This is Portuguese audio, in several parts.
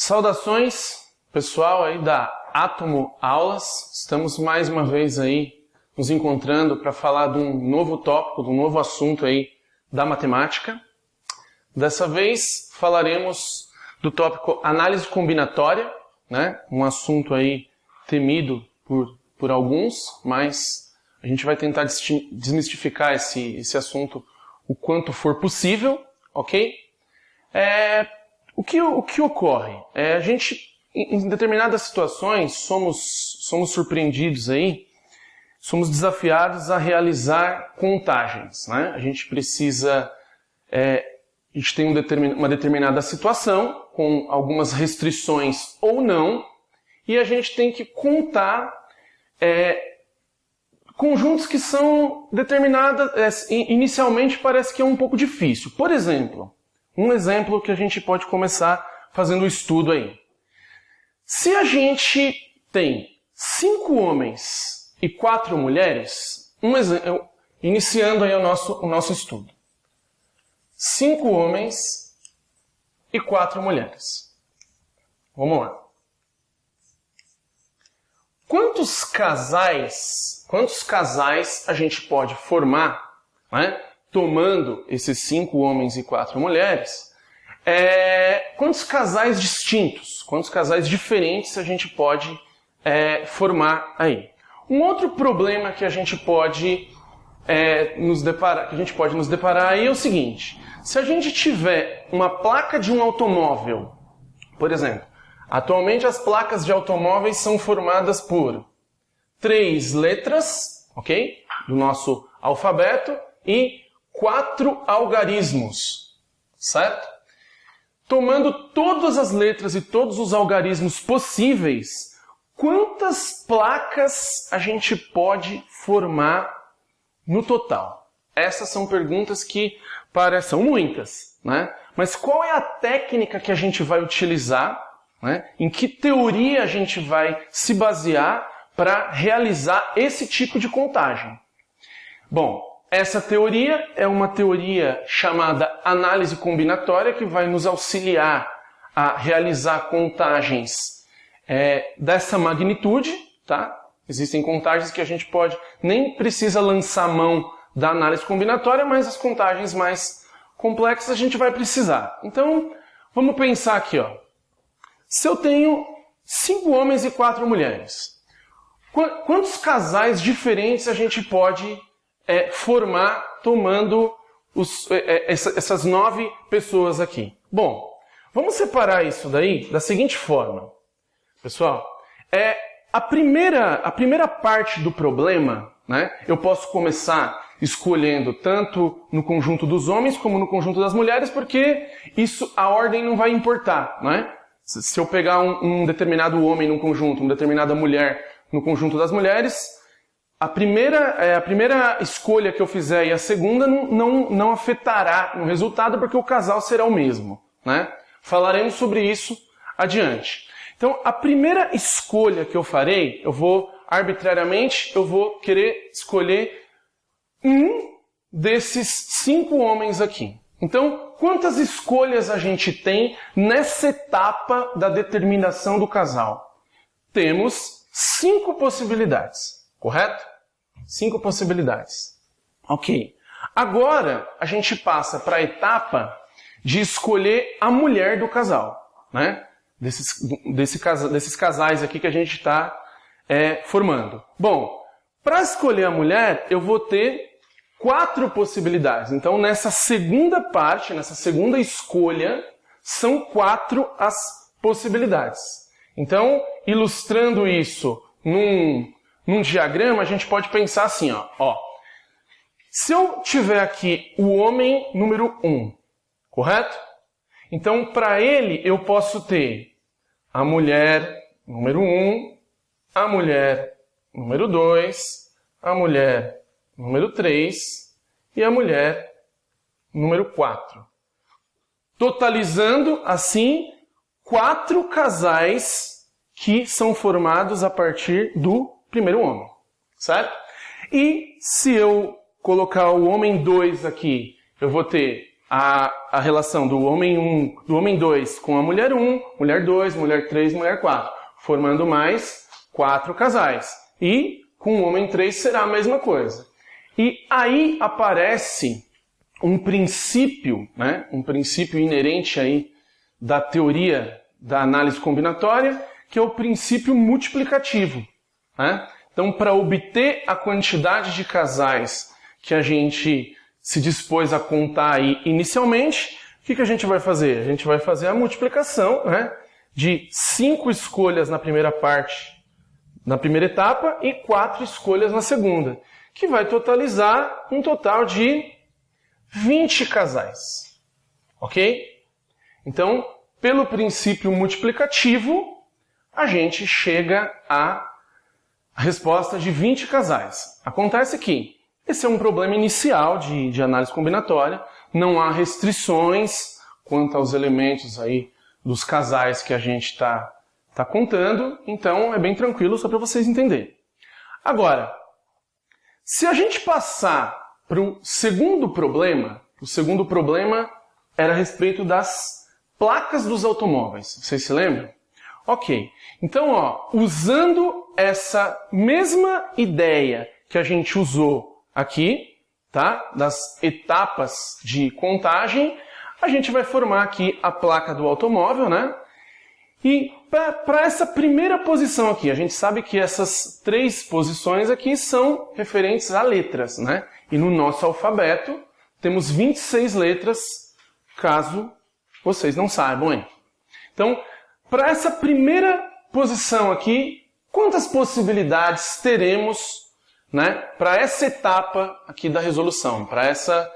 Saudações, pessoal aí da Átomo Aulas. Estamos mais uma vez aí nos encontrando para falar de um novo tópico, de um novo assunto aí da matemática. Dessa vez falaremos do tópico análise combinatória, né? Um assunto aí temido por alguns, mas a gente vai tentar desmistificar esse assunto o quanto for possível, ok? O que ocorre? A gente, em determinadas situações, somos surpreendidos aí, somos desafiados a realizar contagens, né? A gente precisa, a gente tem uma determinada situação, com algumas restrições ou não, e a gente tem que contar conjuntos que são determinados, inicialmente parece que é um pouco difícil. Por exemplo, um exemplo que a gente pode começar fazendo o estudo aí. Se a gente tem 5 homens e 4 mulheres, iniciando aí o nosso estudo. 5 homens e 4 mulheres. Vamos lá. Quantos casais a gente pode formar, né, tomando esses 5 homens e 4 mulheres? Quantos casais distintos, quantos casais diferentes a gente pode formar aí? Um outro problema que a gente pode nos deparar aí é o seguinte: se a gente tiver uma placa de um automóvel, por exemplo, atualmente as placas de automóveis são formadas por 3 letras, ok? Do nosso alfabeto e 4 algarismos, certo? Tomando todas as letras e todos os algarismos possíveis, quantas placas a gente pode formar no total? Essas são perguntas que são muitas, né? Mas qual é a técnica que a gente vai utilizar, né? Em que teoria a gente vai se basear para realizar esse tipo de contagem? Bom, essa teoria é uma teoria chamada análise combinatória, que vai nos auxiliar a realizar contagens dessa magnitude, tá? Existem contagens que a gente nem precisa lançar mão da análise combinatória, mas as contagens mais complexas a gente vai precisar. Então, vamos pensar aqui, ó. Se eu tenho 5 homens e 4 mulheres, quantos casais diferentes a gente pode formar tomando essas 9 pessoas aqui? Bom, vamos separar isso daí da seguinte forma. Pessoal, a primeira parte do problema, né, eu posso começar escolhendo tanto no conjunto dos homens como no conjunto das mulheres, porque a ordem não vai importar, né? Se eu pegar um determinado homem num conjunto, uma determinada mulher no conjunto das mulheres, a primeira escolha que eu fizer e a segunda não afetará no resultado, porque o casal será o mesmo, né? Falaremos sobre isso adiante. Então, a primeira escolha que eu farei, arbitrariamente, eu vou querer escolher um desses 5 homens aqui. Então, quantas escolhas a gente tem nessa etapa da determinação do casal? Temos 5 possibilidades, correto? 5 possibilidades. Ok. Agora, a gente passa para a etapa de escolher a mulher do casal, né? Desses casais aqui que a gente está formando. Bom, para escolher a mulher, eu vou ter 4 possibilidades. Então, nessa segunda parte, nessa segunda escolha, são 4 as possibilidades. Então, ilustrando isso num diagrama, a gente pode pensar assim, ó. Se eu tiver aqui o homem número 1, correto? Então, para ele, eu posso ter a mulher número 1, a mulher número 2, a mulher número 3 e a mulher número 4. Totalizando, assim, 4 casais que são formados a partir do primeiro homem, certo? E se eu colocar o homem 2 aqui, eu vou ter a relação do homem 1, do homem 2 com a mulher 1, mulher 2, mulher 3, mulher 4, formando mais 4 casais. E com o homem 3 será a mesma coisa. E aí aparece um princípio, né? Um princípio inerente aí da teoria da análise combinatória, que é o princípio multiplicativo, né? Então, para obter a quantidade de casais que a gente se dispôs a contar aí inicialmente, o que a gente vai fazer? A gente vai fazer a multiplicação, né, de 5 escolhas na primeira parte, na primeira etapa, e 4 escolhas na segunda, que vai totalizar um total de 20 casais. Ok? Então, pelo princípio multiplicativo, a gente chega à resposta de 20 casais. Acontece que esse é um problema inicial de análise combinatória, não há restrições quanto aos elementos aí dos casais que a gente está contando, então é bem tranquilo, só para vocês entenderem. Agora, se a gente passar para o segundo problema era a respeito das placas dos automóveis. Vocês se lembram? Ok. Então, usando essa mesma ideia que a gente usou aqui, tá? Das etapas de contagem, a gente vai formar aqui a placa do automóvel, né? E para essa primeira posição aqui, a gente sabe que essas 3 posições aqui são referentes a letras, né? E no nosso alfabeto temos 26 letras, caso vocês não saibam, hein? Então, para essa primeira posição aqui, quantas possibilidades teremos, né, para essa etapa aqui da resolução, para essa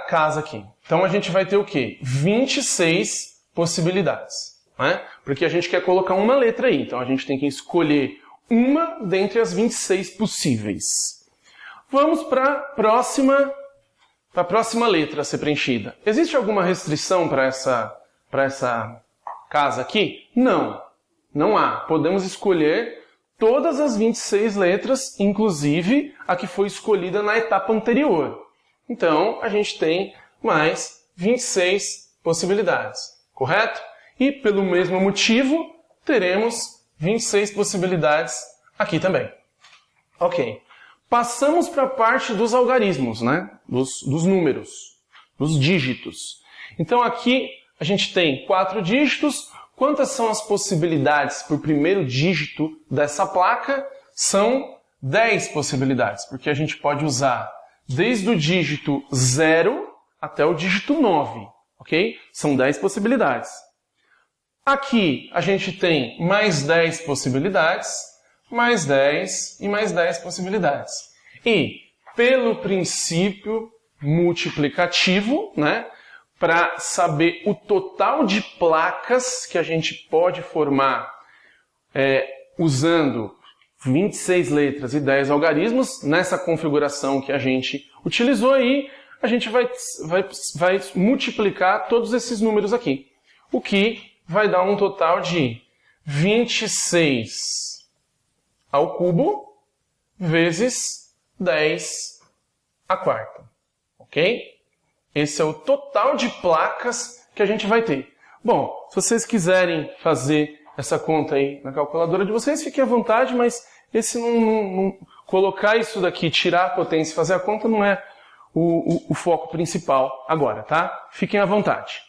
casa aqui? Então, a gente vai ter o quê? 26 possibilidades, né? Porque a gente quer colocar uma letra aí, então a gente tem que escolher uma dentre as 26 possíveis. Vamos para a próxima letra a ser preenchida. Existe alguma restrição para essa casa aqui? Não, não há. Podemos escolher todas as 26 letras, inclusive a que foi escolhida na etapa anterior. Então, a gente tem mais 26 possibilidades, correto? E, pelo mesmo motivo, teremos 26 possibilidades aqui também. Ok. Passamos para a parte dos algarismos, né? Dos números, dos dígitos. Então, aqui a gente tem 4 dígitos. Quantas são as possibilidades para o primeiro dígito dessa placa? São 10 possibilidades, porque a gente pode usar desde o dígito 0 até o dígito 9, ok? São 10 possibilidades. Aqui a gente tem mais 10 possibilidades, mais 10 e mais 10 possibilidades. E, pelo princípio multiplicativo, né, para saber o total de placas que a gente pode formar usando 26 letras e 10 algarismos, nessa configuração que a gente utilizou aí, a gente vai multiplicar todos esses números aqui, o que vai dar um total de 26 ao cubo vezes 10 à quarta, ok? Esse é o total de placas que a gente vai ter. Bom, se vocês quiserem fazer essa conta aí na calculadora de vocês, fiquem à vontade, mas colocar isso daqui, tirar a potência e fazer a conta não é o foco principal agora, tá? Fiquem à vontade.